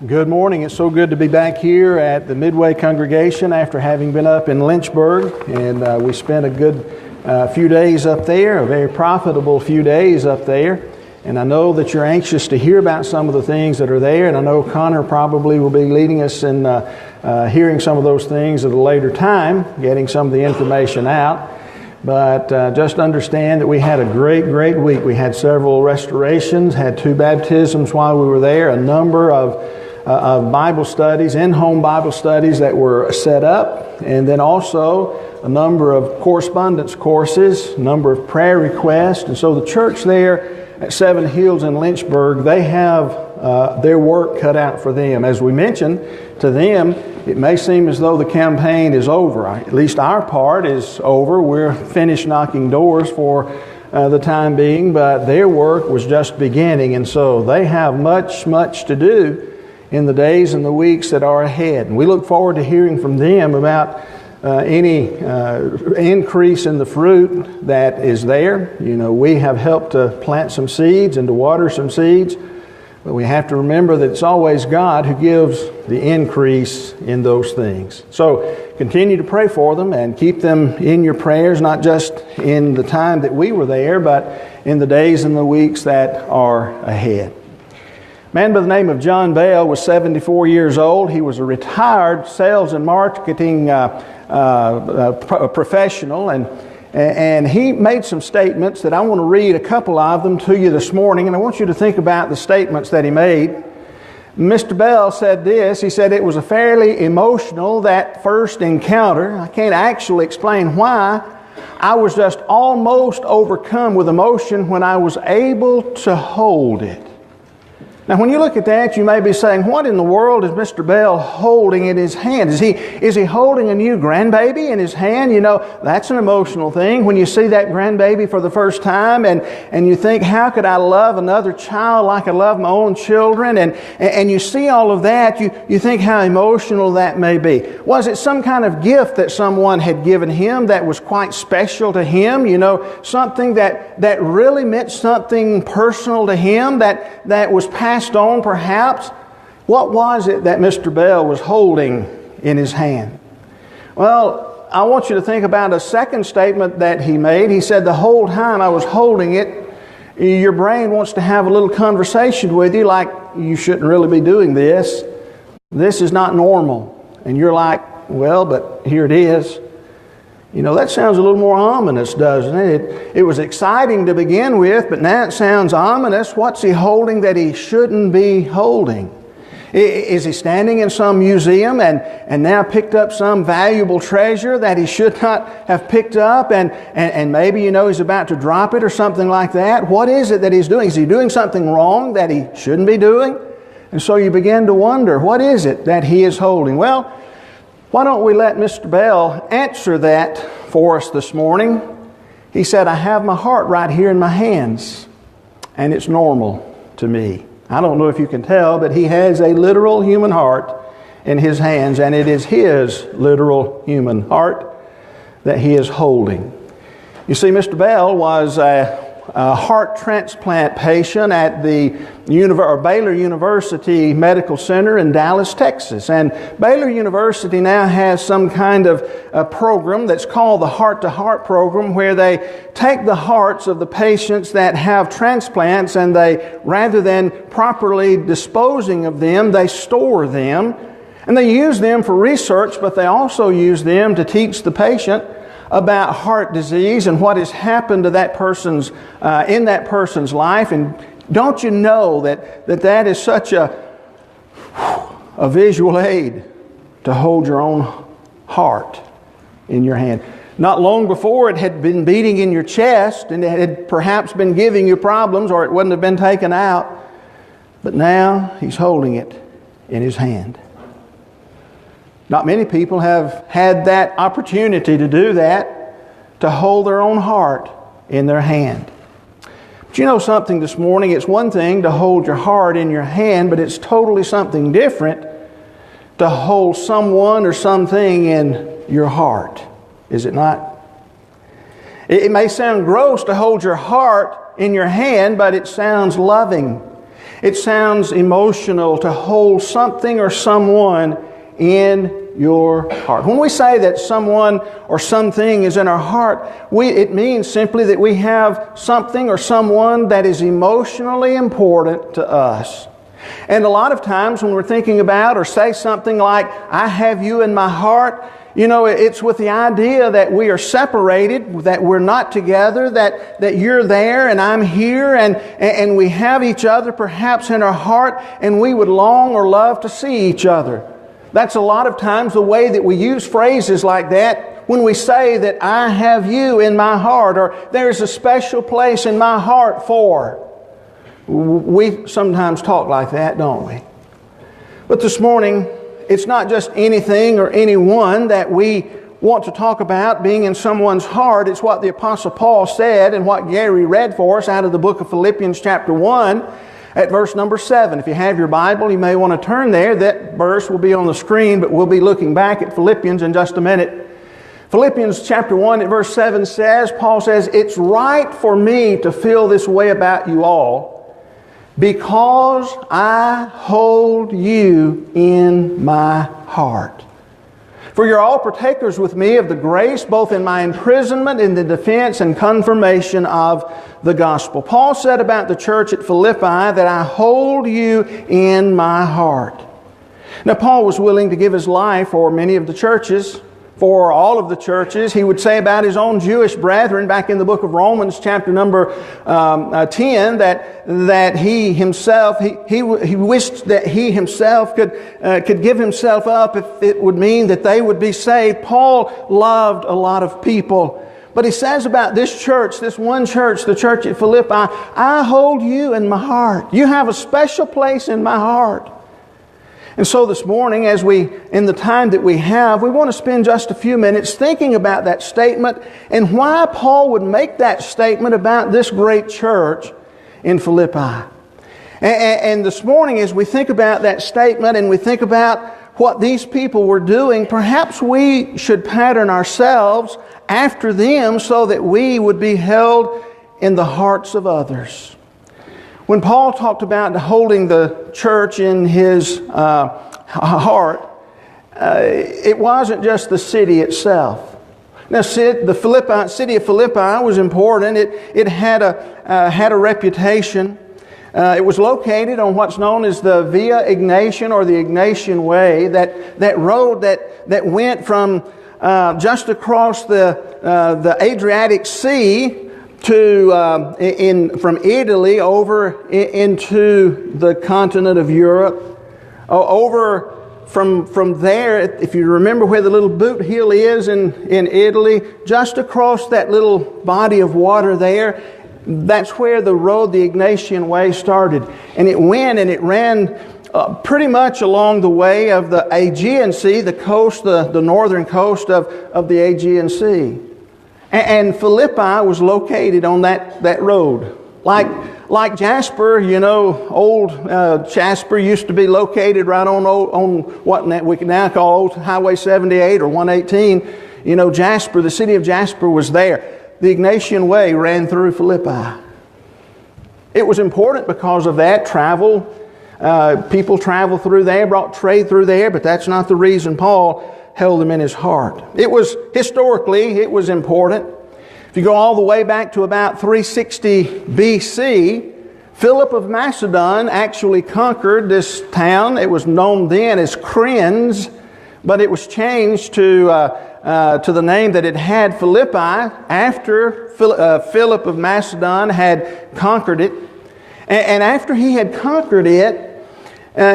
Good morning. It's so good to be back here at the Midway congregation after having been up in Lynchburg. And we spent a good few days up there, a very profitable few days up there. And I know that you're anxious to hear about some of the things that are there. And I know Connor probably will be leading us in hearing some of those things at a later time, getting some of the information out. But just understand that we had a great week. We had several restorations, had 2 baptisms while we were there, a number of Bible studies, in-home Bible studies that were set up, and then also a number of correspondence courses, a number of prayer requests. And so the church there at Seven Hills in Lynchburg, they have their work cut out for them. As we mentioned, to them, it may seem as though the campaign is over. At least our part is over. We're finished knocking doors for the time being, but their work was just beginning. And so they have much to do in the days and the weeks that are ahead. And we look forward to hearing from them about any increase in the fruit that is there. You know, we have helped to plant some seeds and to water some seeds, but we have to remember that it's always God who gives the increase in those things. So continue to pray for them and keep them in your prayers, not just in the time that we were there, but in the days and the weeks that are ahead. A man by the name of John Bell was 74 years old. He was a retired sales and marketing professional, and he made some statements that I want to read a couple of them to you this morning, and I want you to think about the statements that he made. Mr. Bell said this. He said, "It was a fairly emotional, that first encounter. I can't actually explain why. I was just almost overcome with emotion when I was able to hold it." Now, when you look at that, you may be saying, what in the world is Mr. Bell holding in his hand? Is he holding a new grandbaby in his hand? You know, that's an emotional thing. When you see that grandbaby for the first time and you think, how could I love another child like I love my own children? And you see all of that, you think how emotional that may be. Was it some kind of gift that someone had given him that was quite special to him? You know, something that really meant something personal to him that was passed on perhaps? What was it that Mr. Bell was holding in his hand? Well, I want you to think about a second statement that he made. He said, the whole time I was holding it, your brain wants to have a little conversation with you like, you shouldn't really be doing this. This is not normal. And you're like, well, but here it is. You know, that sounds a little more ominous, doesn't it? It was exciting to begin with, but now it sounds ominous. What's he holding that he shouldn't be holding? Is he standing in some museum and now picked up some valuable treasure that he should not have picked up and maybe, you know, he's about to drop it or something like that? What is it that he's doing? Is he doing something wrong that he shouldn't be doing? And so you begin to wonder, what is it that he is holding? Well, why don't we let Mr. Bell answer that for us this morning? He said, I have my heart right here in my hands, and it's normal to me. I don't know if you can tell, but he has a literal human heart in his hands, and it is his literal human heart that he is holding. You see, Mr. Bell was a heart transplant patient at the Baylor University Medical Center in Dallas, Texas. And Baylor University now has some kind of a program that's called the Heart-to-Heart program, where they take the hearts of the patients that have transplants and they, rather than properly disposing of them, they store them. And they use them for research, but they also use them to teach the patient about heart disease and what has happened to that person's in that person's life. And don't you know that is such a visual aid to hold your own heart in your hand. Not long before, it had been beating in your chest and it had perhaps been giving you problems, or it wouldn't have been taken out. But now he's holding it in his hand. Not many people have had that opportunity to do that, to hold their own heart in their hand. But you know something this morning? It's one thing to hold your heart in your hand, but it's totally something different to hold someone or something in your heart. Is it not? It may sound gross to hold your heart in your hand, but it sounds loving. It sounds emotional to hold something or someone in your heart. When we say that someone or something is in our heart, it means simply that we have something or someone that is emotionally important to us. And a lot of times when we're thinking about or say something like, I have you in my heart, it's with the idea that we are separated, that we're not together, that you're there and I'm here, and we have each other perhaps in our heart, and we would long or love to see each other. That's a lot of times the way that we use phrases like that when we say that I have you in my heart, or there's a special place in my heart for. We sometimes talk like that, don't we? But this morning, it's not just anything or anyone that we want to talk about being in someone's heart. It's what the Apostle Paul said and what Gary read for us out of the book of Philippians chapter 1 at verse number 7. If you have your Bible, you may want to turn there. That verse will be on the screen, but we'll be looking back at Philippians in just a minute. Philippians chapter 1 at verse 7 says, Paul says, it's right for me to feel this way about you all, because I hold you in my heart. For you're all partakers with me of the grace, both in my imprisonment, in the defense and confirmation of the gospel. Paul said about the church at Philippi that I hold you in my heart. Now, Paul was willing to give his life for many of the churches, for all of the churches. He would say about his own Jewish brethren back in the book of Romans chapter number 10 that he himself, he wished that he himself could give himself up if it would mean that they would be saved. Paul loved a lot of people. But he says about this church, this one church, the church at Philippi, I hold you in my heart. You have a special place in my heart. And so this morning, in the time that we have, we want to spend just a few minutes thinking about that statement and why Paul would make that statement about this great church in Philippi. And this morning, as we think about that statement and we think about what these people were doing, perhaps we should pattern ourselves after them so that we would be held in the hearts of others. When Paul talked about holding the church in his heart, it wasn't just the city itself. Now, the city of Philippi was important. It had a reputation. It was located on what's known as the Via Egnatian, or the Ignatian Way, that road that went from just across the Adriatic Sea from Italy over into the continent of Europe. Over from there, if you remember where the little boot hill is in Italy, just across that little body of water there, that's where the road, the Ignatian Way, started. And it went and it ran pretty much along the way of the Aegean Sea, the coast, the northern coast of the Aegean Sea. And Philippi was located on that road. Like Jasper, old Jasper used to be located right on what we can now call Old Highway 78 or 118. Jasper, the city of Jasper was there. The Ignatian Way ran through Philippi. It was important because of that. People traveled through there, brought trade through there, but that's not the reason Paul held them in his heart. Historically, it was important. If you go all the way back to about 360 BC, Philip of Macedon actually conquered this town. It was known then as Crins, but it was changed to the name that it had, Philippi, after Philip of Macedon had conquered it. And after he had conquered it,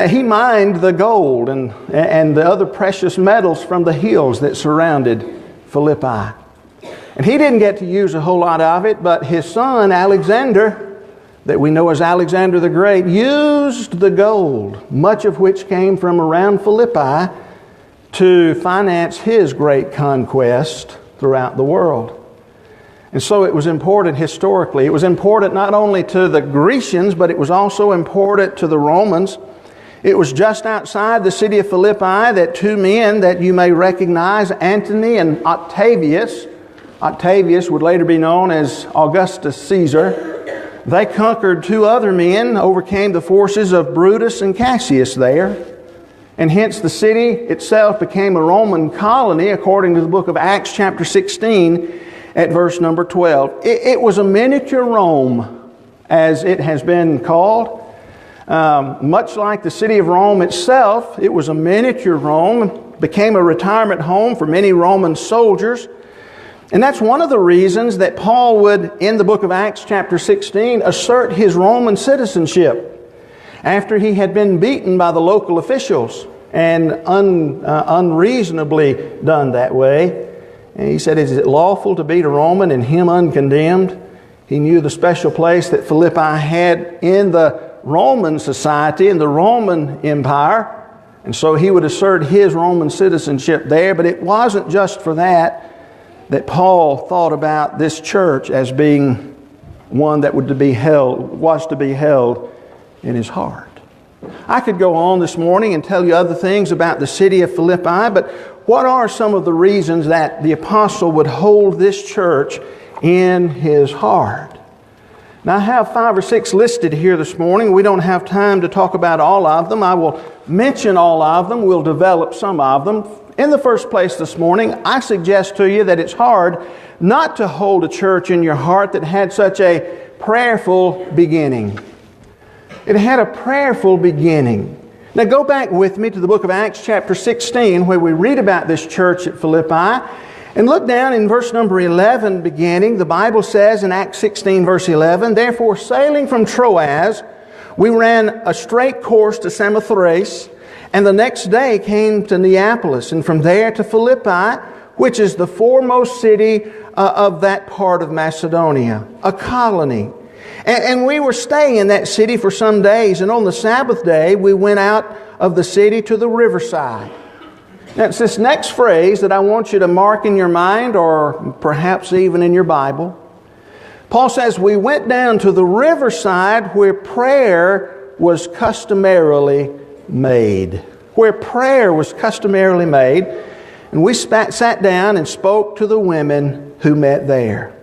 he mined the gold and the other precious metals from the hills that surrounded Philippi. And he didn't get to use a whole lot of it, but his son Alexander, that we know as Alexander the Great, used the gold, much of which came from around Philippi, to finance his great conquest throughout the world. And so it was important historically. It was important not only to the Grecians, but it was also important to the Romans. It was just outside the city of Philippi that two men that you may recognize, Antony and Octavius. Octavius would later be known as Augustus Caesar. They conquered 2 other men, overcame the forces of Brutus and Cassius there, and hence the city itself became a Roman colony according to the book of Acts chapter 16 at verse number 12. It was a miniature Rome, as it has been called. Much like the city of Rome itself, it was a miniature Rome, became a retirement home for many Roman soldiers. And that's one of the reasons that Paul would, in the book of Acts chapter 16, assert his Roman citizenship after he had been beaten by the local officials and unreasonably done that way. And he said, is it lawful to beat a Roman and him uncondemned? He knew the special place that Philippi had in the Roman society, in the Roman Empire. And so he would assert his Roman citizenship there. But it wasn't just for that Paul thought about this church as being one that was to be held in his heart. I could go on this morning and tell you other things about the city of Philippi, but what are some of the reasons that the apostle would hold this church in his heart? Now, I have 5 or 6 listed here this morning. We don't have time to talk about all of them. I will mention all of them. We'll develop some of them. In the first place this morning, I suggest to you that it's hard not to hold a church in your heart that had such a prayerful beginning. It had a prayerful beginning. Now go back with me to the book of Acts chapter 16 where we read about this church at Philippi. And look down in verse number 11 beginning. The Bible says in Acts 16 verse 11, therefore sailing from Troas, we ran a straight course to Samothrace, and the next day came to Neapolis, and from there to Philippi, which is the foremost city of that part of Macedonia, a colony. And we were staying in that city for some days, and on the Sabbath day we went out of the city to the riverside. Now it's this next phrase that I want you to mark in your mind or perhaps even in your Bible. Paul says, we went down to the riverside where prayer was customarily made. Where prayer was customarily made. And we sat down and spoke to the women who met there.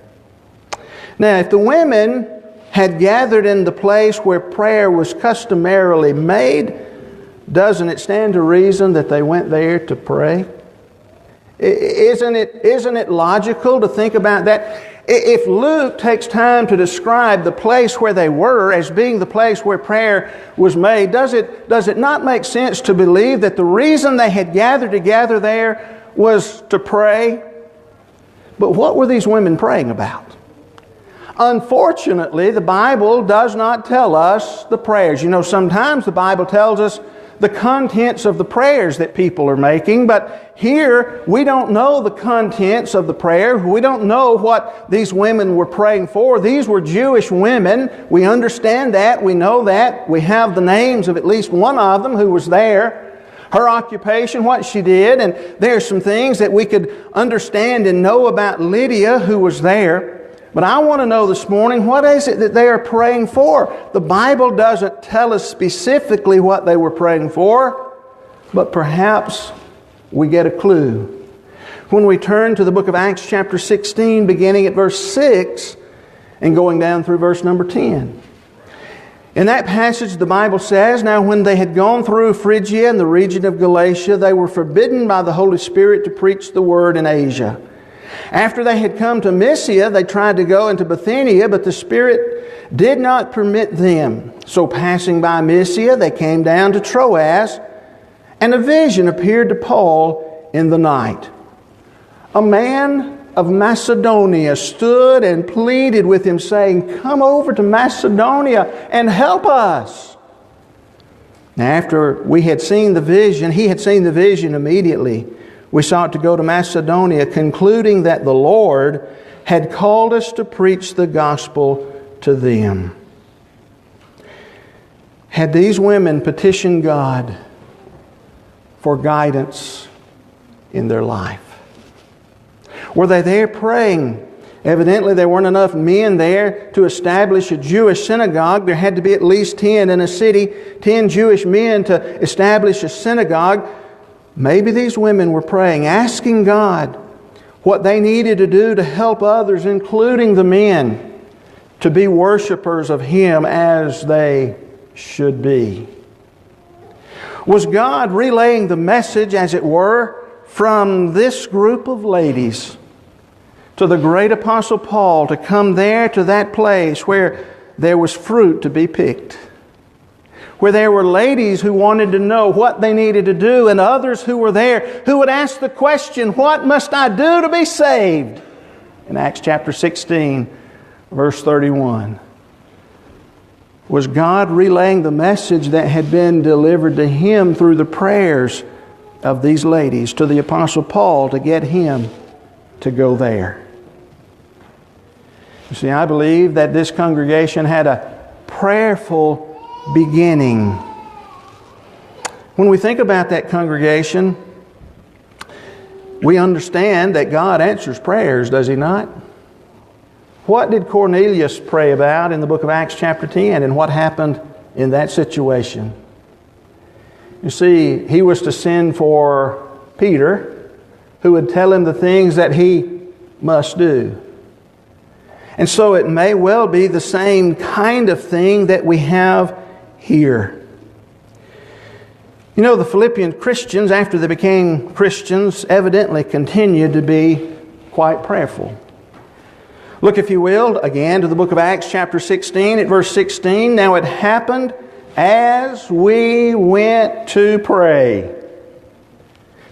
Now, if the women had gathered in the place where prayer was customarily made, doesn't it stand to reason that they went there to pray? Isn't it logical to think about that? If Luke takes time to describe the place where they were as being the place where prayer was made, does it not make sense to believe that the reason they had gathered together there was to pray? But what were these women praying about? Unfortunately, the Bible does not tell us the prayers. You know, sometimes the Bible tells us the contents of the prayers that people are making, but here we don't know the contents of the prayer. We don't know what these women were praying for. These were Jewish women. We understand that. We know that. We have the names of at least one of them who was there, her occupation, what she did, and there are some things that we could understand and know about Lydia who was there. But I want to know this morning, what is it that they are praying for? The Bible doesn't tell us specifically what they were praying for, but perhaps we get a clue. When we turn to the book of Acts chapter 16, beginning at verse 6 and going down through verse number 10. In that passage, the Bible says, now when they had gone through Phrygia and the region of Galatia, they were forbidden by the Holy Spirit to preach the word in Asia. After they had come to Mysia, they tried to go into Bithynia, but the Spirit did not permit them. So passing by Mysia, they came down to Troas, and a vision appeared to Paul in the night. A man of Macedonia stood and pleaded with him, saying, come over to Macedonia and help us. Now, after we had seen the vision, he had seen the vision immediately. We sought to go to Macedonia, concluding that the Lord had called us to preach the gospel to them. Had these women petitioned God for guidance in their life? Were they there praying? Evidently, there weren't enough men there to establish a Jewish synagogue. There had to be at least 10 in a city, 10 Jewish men to establish a synagogue. Maybe these women were praying, asking God what they needed to do to help others, including the men. to be worshipers of Him as they should be. Was God relaying the message, as it were, from this group of ladies to the great Apostle Paul to come there to that place where there was fruit to be picked? Where there were ladies who wanted to know what they needed to do, and others who were there who would ask the question, what must I do to be saved? In Acts chapter 16, verse 31. Was God relaying the message that had been delivered to him through the prayers of these ladies to the Apostle Paul to get him to go there? You see, I believe that this congregation had a prayerful beginning. When we think about that congregation, we understand that God answers prayers, does He not? What did Cornelius pray about in the book of Acts chapter 10, and what happened in that situation? You see, he was to send for Peter, who would tell him the things that he must do. And so it may well be the same kind of thing that we have here. You know, the Philippian Christians, after they became Christians, evidently continued to be quite prayerful. Look, if you will, again to the book of Acts chapter 16 at verse 16. Now it happened as we went to pray.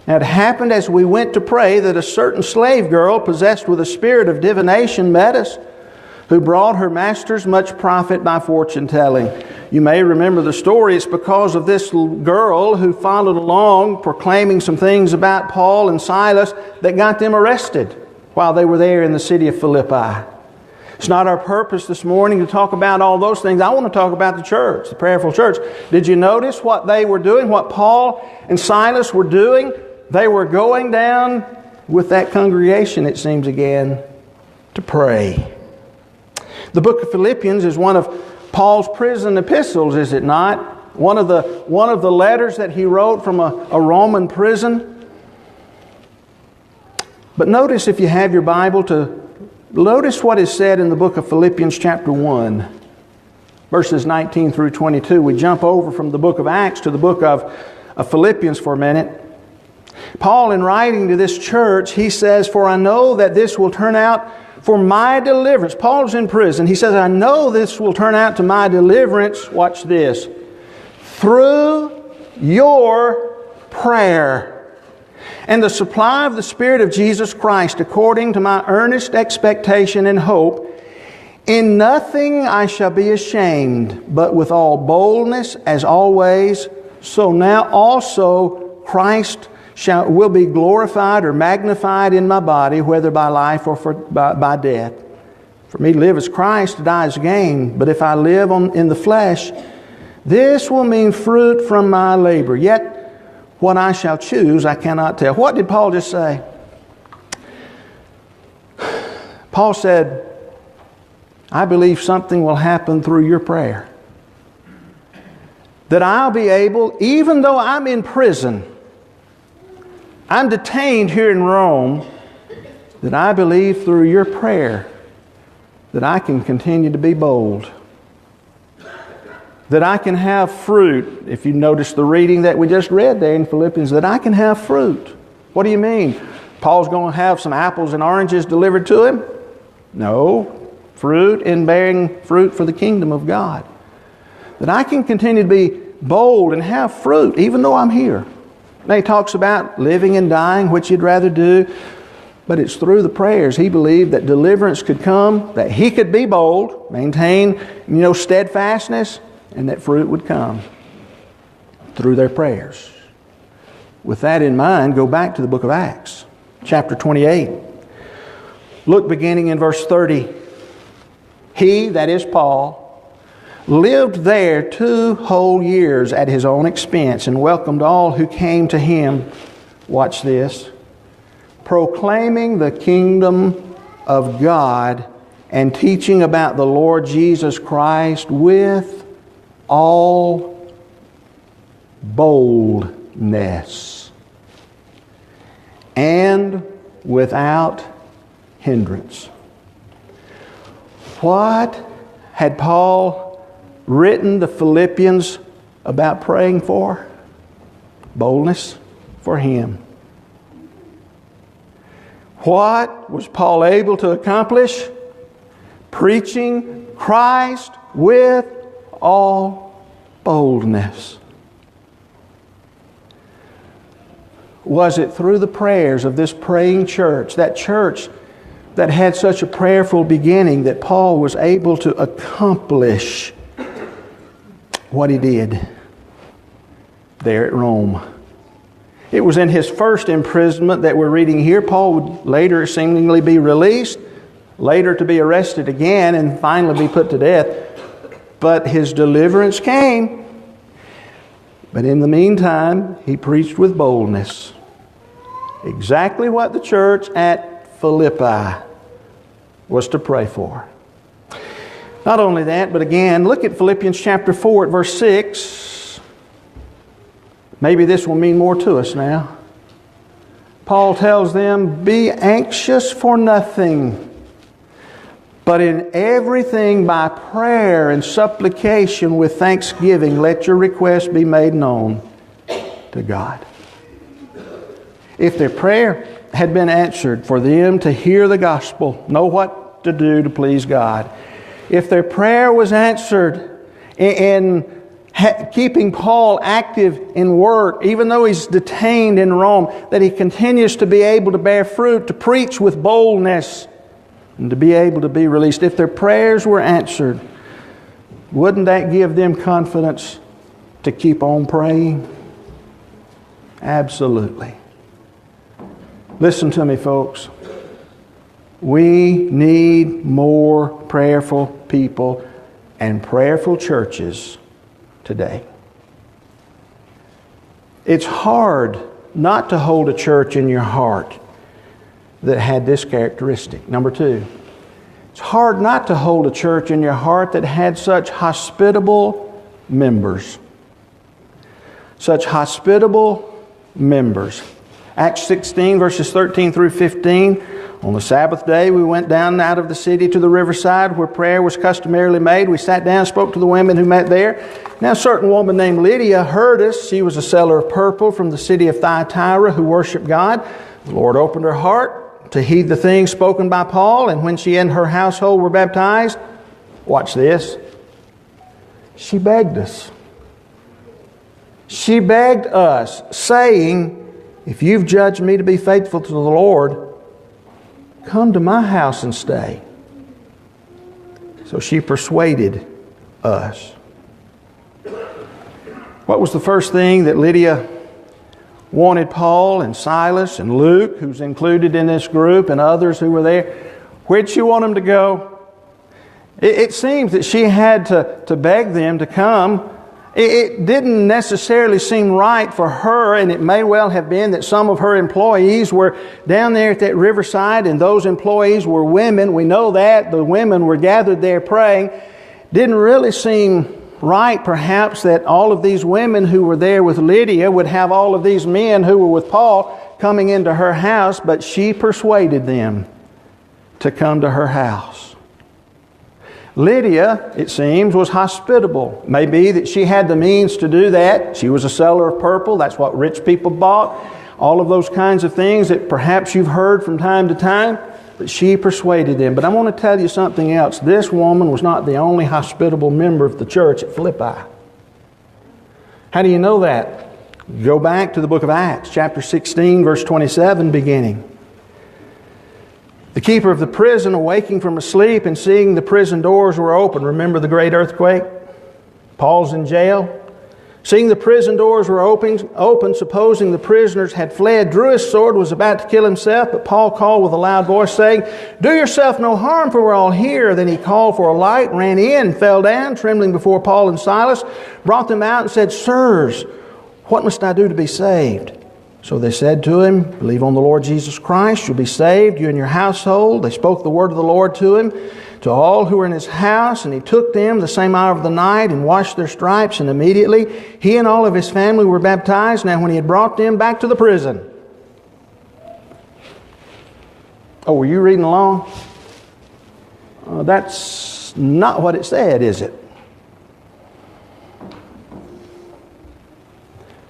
Now it happened as we went to pray that a certain slave girl possessed with a spirit of divination met us, who brought her masters much profit by fortune telling. You may remember the story. It's because of this girl who followed along proclaiming some things about Paul and Silas that got them arrested while they were there in the city of Philippi. It's not our purpose this morning to talk about all those things. I want to talk about the church, the prayerful church. Did you notice what they were doing, what Paul and Silas were doing? They were going down with that congregation, it seems again, to pray. The book of Philippians is one of Paul's prison epistles, is it not? One of the letters that he wrote from a Roman prison. But notice, if you have your Bible, to notice what is said in the book of Philippians chapter 1, verses 19 through 22. We jump over from the book of Acts to the book of Philippians for a minute. Paul, in writing to this church, he says, "For I know that this will turn out for my deliverance." Paul's in prison. He says, "I know this will turn out to my deliverance," watch this, "through your prayer and the supply of the Spirit of Jesus Christ, according to my earnest expectation and hope. In nothing I shall be ashamed, but with all boldness, as always, so now also Christ will be glorified or magnified in my body, whether by life or by death. For me to live is Christ, to die is gain. But if I live in the flesh, this will mean fruit from my labor. Yet what I shall choose, I cannot tell." What did Paul just say? Paul said, "I believe something will happen through your prayer. That I'll be able, even though I'm in prison, I'm detained here in Rome, that I believe through your prayer that I can continue to be bold. That I can have fruit." If you notice the reading that we just read there in Philippians, that I can have fruit. What do you mean? Paul's going to have some apples and oranges delivered to him? No. Fruit and bearing fruit for the kingdom of God. That I can continue to be bold and have fruit even though I'm here. Now he talks about living and dying, which he'd rather do. But it's through the prayers he believed that deliverance could come, that he could be bold, maintain, steadfastness, and that fruit would come through their prayers. With that in mind, go back to the book of Acts, chapter 28. Look beginning in verse 30. He, that is Paul, lived there 2 whole years at his own expense and welcomed all who came to him. Watch this. Proclaiming the kingdom of God and teaching about the Lord Jesus Christ with all boldness and without hindrance. What had Paul written the Philippians about praying for? Boldness for him. What was Paul able to accomplish? Preaching Christ with all boldness. Was it through the prayers of this praying church, that church that had such a prayerful beginning, that Paul was able to accomplish what he did there at Rome? It was in his first imprisonment that we're reading here. Paul would later seemingly be released, later to be arrested again, and finally be put to death. But his deliverance came. But in the meantime, he preached with boldness. Exactly what the church at Philippi was to pray for. Not only that, but again, look at Philippians chapter 4 at verse 6. Maybe this will mean more to us now. Paul tells them, "Be anxious for nothing, but in everything by prayer and supplication with thanksgiving, let your requests be made known to God." If their prayer had been answered for them to hear the gospel, know what to do to please God, if their prayer was answered in keeping Paul active in work, even though he's detained in Rome, that he continues to be able to bear fruit, to preach with boldness, and to be able to be released. If their prayers were answered, wouldn't that give them confidence to keep on praying? Absolutely. Listen to me, folks. We need more prayerful people and prayerful churches today. It's hard not to hold a church in your heart that had this characteristic. Number two, it's hard not to hold a church in your heart that had such hospitable members. Such hospitable members. Acts 16 verses 13 through 15. On the Sabbath day, we went down out of the city to the riverside where prayer was customarily made. We sat down and spoke to the women who met there. Now a certain woman named Lydia heard us. She was a seller of purple from the city of Thyatira who worshiped God. The Lord opened her heart to heed the things spoken by Paul, and when she and her household were baptized, watch this, she begged us. She begged us, saying, "If you've judged me to be faithful to the Lord, come to my house and stay." So she persuaded us. What was the first thing that Lydia wanted Paul and Silas and Luke, who's included in this group, and others who were there? Where'd she want them to go? It seems that she had to beg them to come. It didn't necessarily seem right for her, and it may well have been that some of her employees were down there at that riverside, and those employees were women. We know that. The women were gathered there praying. Didn't really seem right, perhaps, that all of these women who were there with Lydia would have all of these men who were with Paul coming into her house, but she persuaded them to come to her house. Lydia, it seems, was hospitable. Maybe that she had the means to do that. She was a seller of purple. That's what rich people bought. All of those kinds of things that perhaps you've heard from time to time. But she persuaded them. But I want to tell you something else. This woman was not the only hospitable member of the church at Philippi. How do you know that? Go back to the book of Acts, chapter 16, verse 27, beginning. The keeper of the prison, awaking from a sleep and seeing the prison doors were open. Remember the great earthquake? Paul's in jail. Seeing the prison doors were open, supposing the prisoners had fled, drew his sword, was about to kill himself, but Paul called with a loud voice, saying, "Do yourself no harm, for we're all here." Then he called for a light, ran in, fell down, trembling before Paul and Silas, brought them out and said, "Sirs, what must I do to be saved?" So they said to him, "Believe on the Lord Jesus Christ, you'll be saved, you and your household." They spoke the word of the Lord to him, to all who were in his house, and he took them the same hour of the night and washed their stripes, and immediately he and all of his family were baptized. Now when he had brought them back to the prison. Oh, were you reading along? That's not what it said, is it?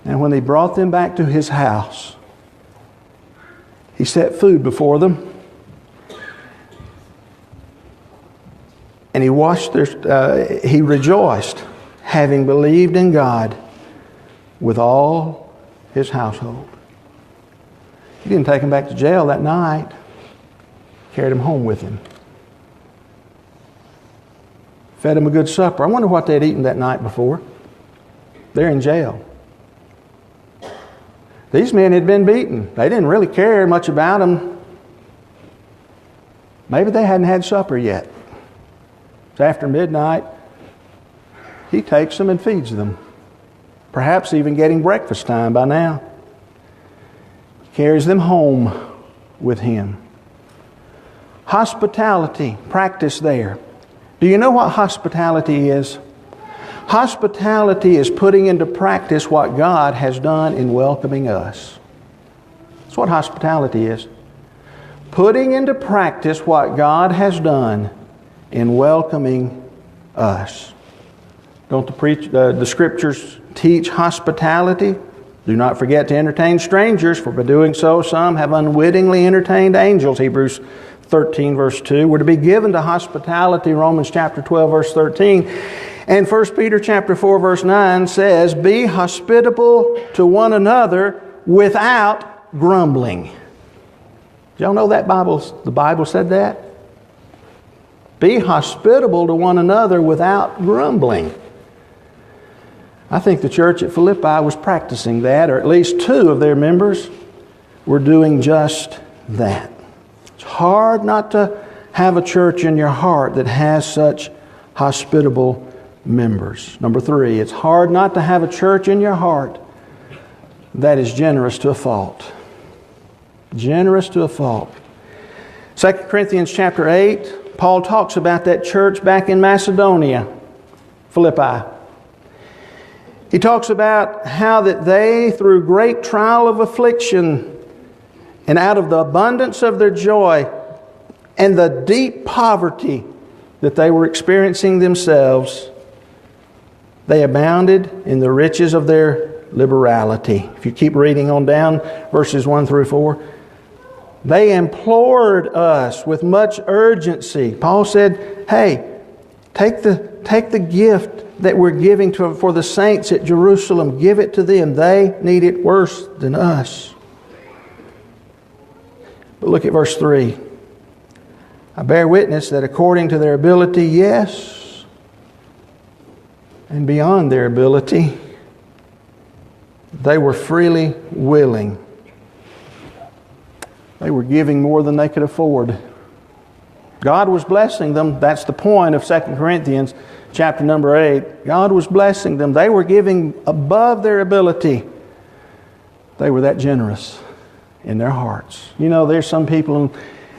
And when they brought them back to his house, he set food before them. And he he rejoiced, having believed in God with all his household. He didn't take him back to jail that night. Carried him home with him. Fed him a good supper. I wonder what they'd eaten that night before. They're in jail. These men had been beaten. They didn't really care much about them. Maybe they hadn't had supper yet. It's after midnight. He takes them and feeds them. Perhaps even getting breakfast time by now. Carries them home with him. Hospitality, practice there. Do you know what hospitality is? Hospitality is putting into practice what God has done in welcoming us. That's what hospitality is. Putting into practice what God has done in welcoming us. Don't the Scriptures teach hospitality? Do not forget to entertain strangers, for by doing so some have unwittingly entertained angels. Hebrews 13 verse 2. We're to be given to hospitality, Romans chapter 12 verse 13. And 1 Peter chapter 4 verse 9 says, be hospitable to one another without grumbling. Did y'all know that the Bible said that? Be hospitable to one another without grumbling. I think the church at Philippi was practicing that, or at least two of their members were doing just that. It's hard not to have a church in your heart that has such hospitable members. Number 3, it's hard not to have a church in your heart that is generous to a fault. Generous to a fault. 2 Corinthians chapter 8, Paul talks about that church back in Macedonia, Philippi. He talks about how that they, through great trial of affliction, and out of the abundance of their joy and the deep poverty that they were experiencing themselves, they abounded in the riches of their liberality. If you keep reading on down, verses 1 through 4, they implored us with much urgency. Paul said, hey, take the gift that we're giving for the saints at Jerusalem. Give it to them. They need it worse than us. But look at verse 3. I bear witness that according to their ability, yes, and beyond their ability, they were freely willing. They were giving more than they could afford. God was blessing them. That's the point of 2 Corinthians chapter number 8. God was blessing them. They were giving above their ability. They were that generous in their hearts. You know, there's some people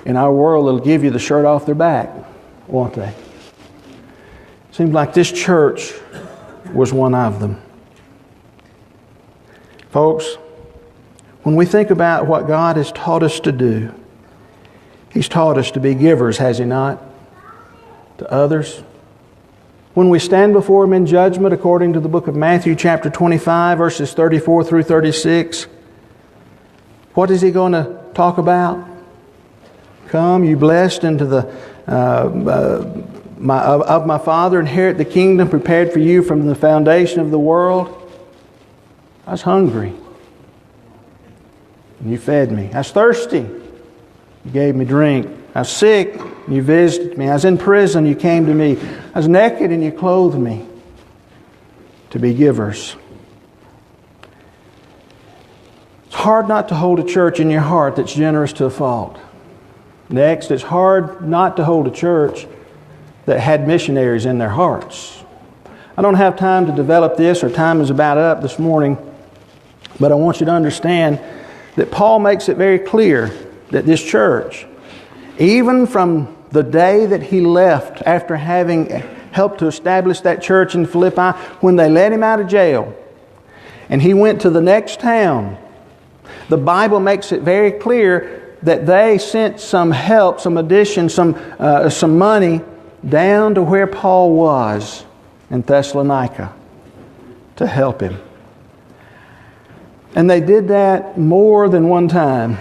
in our world that'll give you the shirt off their back, won't they? Seems like this church was one of them. Folks, when we think about what God has taught us to do, He's taught us to be givers, has He not? To others. When we stand before Him in judgment, according to the book of Matthew chapter 25, verses 34 through 36, what is He going to talk about? Come, you blessed into the of my Father, inherit the kingdom prepared for you from the foundation of the world. I was hungry, and you fed me. I was thirsty, you gave me drink. I was sick, and you visited me. I was in prison, you came to me. I was naked, and you clothed me. To be givers. It's hard not to hold a church in your heart that's generous to a fault. Next, it's hard not to hold a church that had missionaries in their hearts. I don't have time to develop this, or time is about up this morning, but I want you to understand that Paul makes it very clear that this church, even from the day that he left after having helped to establish that church in Philippi, when they let him out of jail and he went to the next town, the Bible makes it very clear that they sent some help, some addition, some money down to where Paul was in Thessalonica to help him. And they did that more than one time.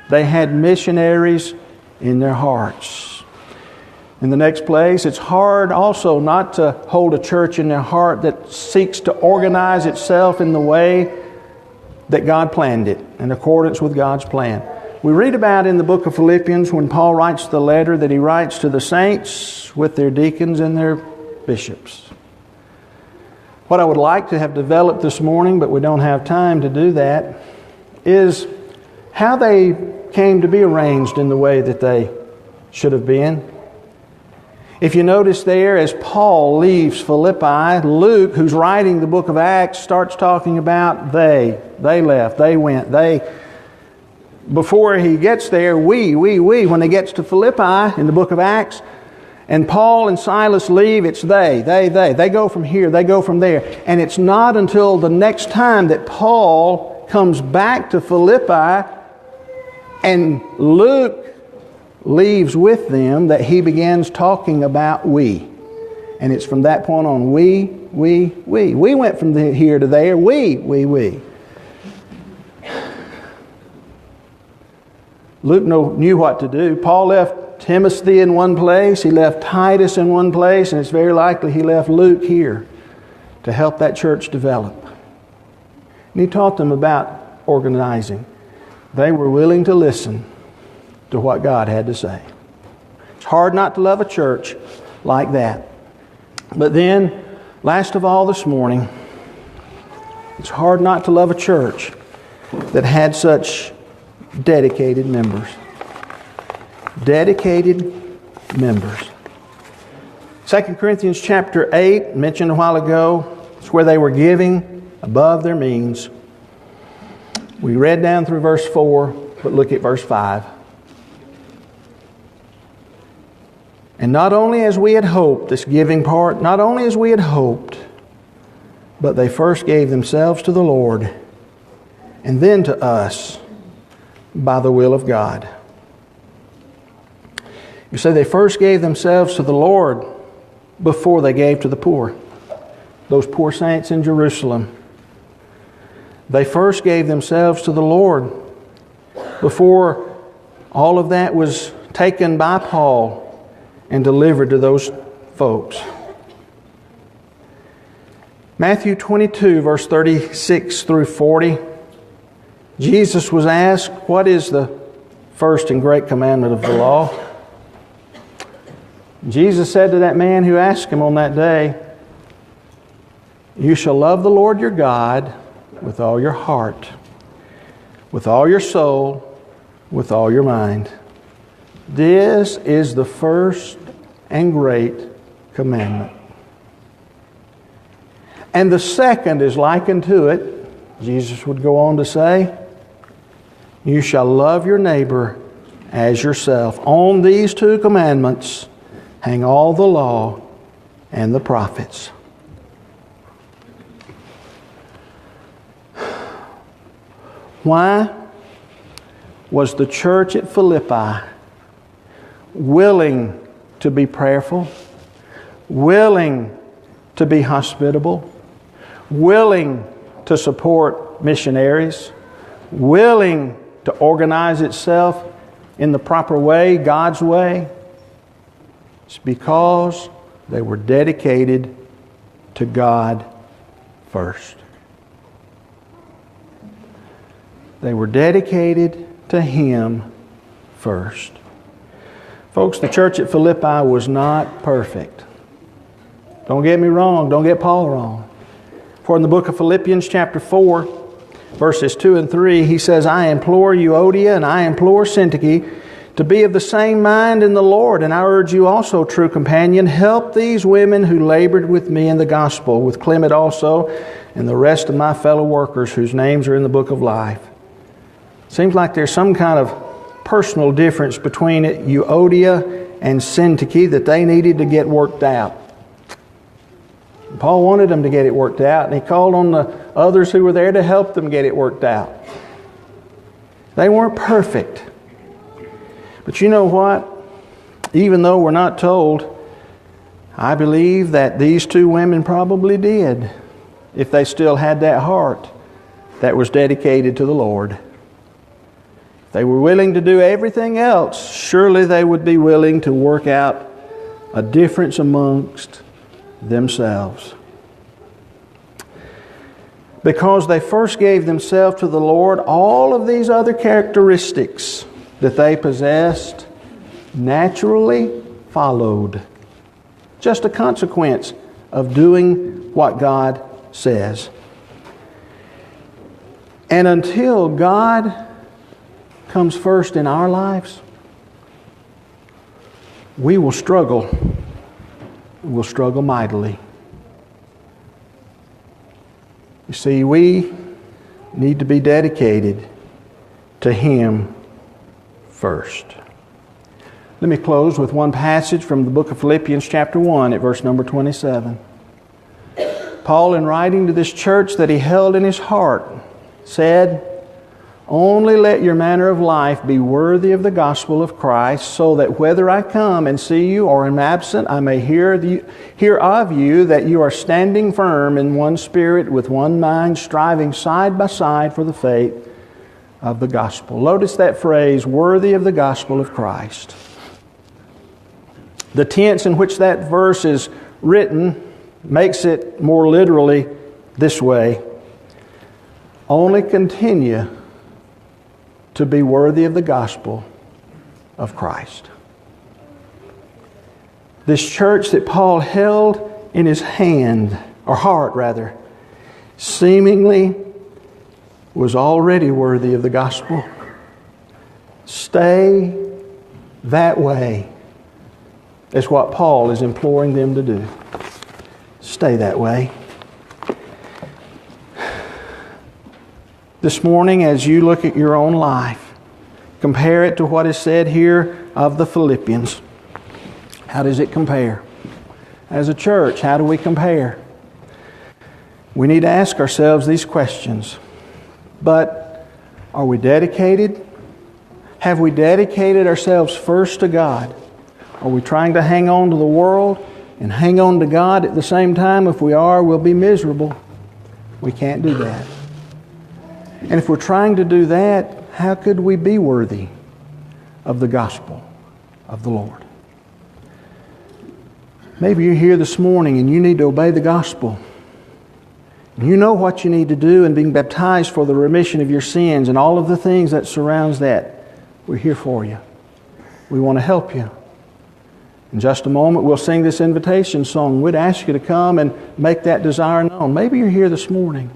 They had missionaries in their hearts. In the next place, it's hard also not to hold a church in their heart that seeks to organize itself in the way that God planned it, in accordance with God's plan. We read about in the book of Philippians when Paul writes the letter that he writes to the saints with their deacons and their bishops. What I would like to have developed this morning, but we don't have time to do that, is how they came to be arranged in the way that they should have been. If you notice there, as Paul leaves Philippi, Luke, who's writing the book of Acts, starts talking about they left, they went, before he gets there, we. When he gets to Philippi in the book of Acts, and Paul and Silas leave, it's they. They go from here, they go from there. And it's not until the next time that Paul comes back to Philippi and Luke leaves with them that he begins talking about we. And it's from that point on, we. We went from here to there, we. Luke knew what to do. Paul left Timothy in one place, he left Titus in one place, and it's very likely he left Luke here to help that church develop. And he taught them about organizing. They were willing to listen to what God had to say. It's hard not to love a church like that. But then, last of all this morning, it's hard not to love a church that had such dedicated members. Dedicated members. 2 Corinthians chapter 8, mentioned a while ago, it's where they were giving above their means. We read down through verse 4, but look at verse 5. And not only as we had hoped, this giving part, not only as we had hoped, but they first gave themselves to the Lord and then to us by the will of God. You say they first gave themselves to the Lord before they gave to the poor. Those poor saints in Jerusalem. They first gave themselves to the Lord before all of that was taken by Paul and delivered to those folks. Matthew 22, verse 36 through 40. Jesus was asked, what is the first and great commandment of the law? Jesus said to that man who asked him on that day, you shall love the Lord your God with all your heart, with all your soul, with all your mind. This is the first and great commandment. And the second is likened to it. Jesus would go on to say, you shall love your neighbor as yourself. On these two commandments hang all the law and the prophets. Why was the church at Philippi willing to be prayerful, willing to be hospitable, willing to support missionaries, willing to organize itself in the proper way, God's way? It's because they were dedicated to God first. They were dedicated to Him first. Folks, the church at Philippi was not perfect. Don't get me wrong. Don't get Paul wrong. For in the book of Philippians chapter 4, verses 2 and 3, he says, I implore Euodia and I implore Syntyche to be of the same mind in the Lord. And I urge you also, true companion, help these women who labored with me in the gospel, with Clement also, and the rest of my fellow workers whose names are in the book of life. Seems like there's some kind of personal difference between Euodia and Syntyche that they needed to get worked out. Paul wanted them to get it worked out, and he called on the others who were there to help them get it worked out. They weren't perfect. But you know what? Even though we're not told, I believe that these two women probably did, if they still had that heart that was dedicated to the Lord. If they were willing to do everything else, surely they would be willing to work out a difference amongst themselves. Because they first gave themselves to the Lord, all of these other characteristics that they possessed naturally followed. Just a consequence of doing what God says. And until God comes first in our lives, we will struggle. We'll struggle mightily. You see, we need to be dedicated to Him first. Let me close with one passage from the book of Philippians chapter 1 at verse number 27. Paul, in writing to this church that he held in his heart, said, "Only let your manner of life be worthy of the gospel of Christ, so that whether I come and see you or am absent, I may hear of you that you are standing firm in one spirit, with one mind, striving side by side for the faith of the gospel." Notice that phrase, worthy of the gospel of Christ. The tense in which that verse is written makes it more literally this way: only continue to be worthy of the gospel of Christ. This church that Paul held in his hand, or heart rather, seemingly was already worthy of the gospel. Stay that way is what Paul is imploring them to do. Stay that way. This morning, as you look at your own life, compare it to what is said here of the Philippians. How does it compare? As a church, how do we compare? We need to ask ourselves these questions. But are we dedicated? Have we dedicated ourselves first to God? Are we trying to hang on to the world and hang on to God at the same time? If we are, we'll be miserable. We can't do that. And if we're trying to do that, how could we be worthy of the gospel of the Lord? Maybe you're here this morning and you need to obey the gospel. You know what you need to do in being baptized for the remission of your sins and all of the things that surrounds that. We're here for you. We want to help you. In just a moment, we'll sing this invitation song. We'd ask you to come and make that desire known. Maybe you're here this morning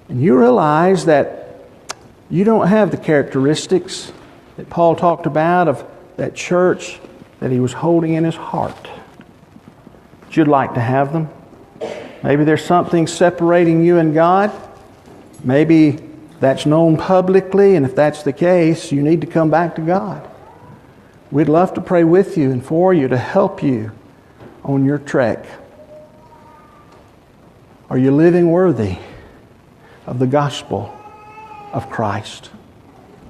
and you realize that you don't have the characteristics that Paul talked about of that church that he was holding in his heart. But you'd like to have them. Maybe there's something separating you and God. Maybe that's known publicly, and if that's the case, you need to come back to God. We'd love to pray with you and for you to help you on your trek. Are you living worthy of the gospel of Christ?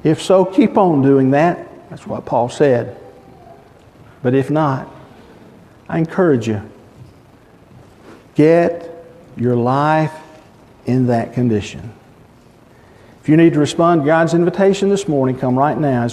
If so, keep on doing that. That's what Paul said. But if not, I encourage you, get your life in that condition. If you need to respond to God's invitation this morning, come right now.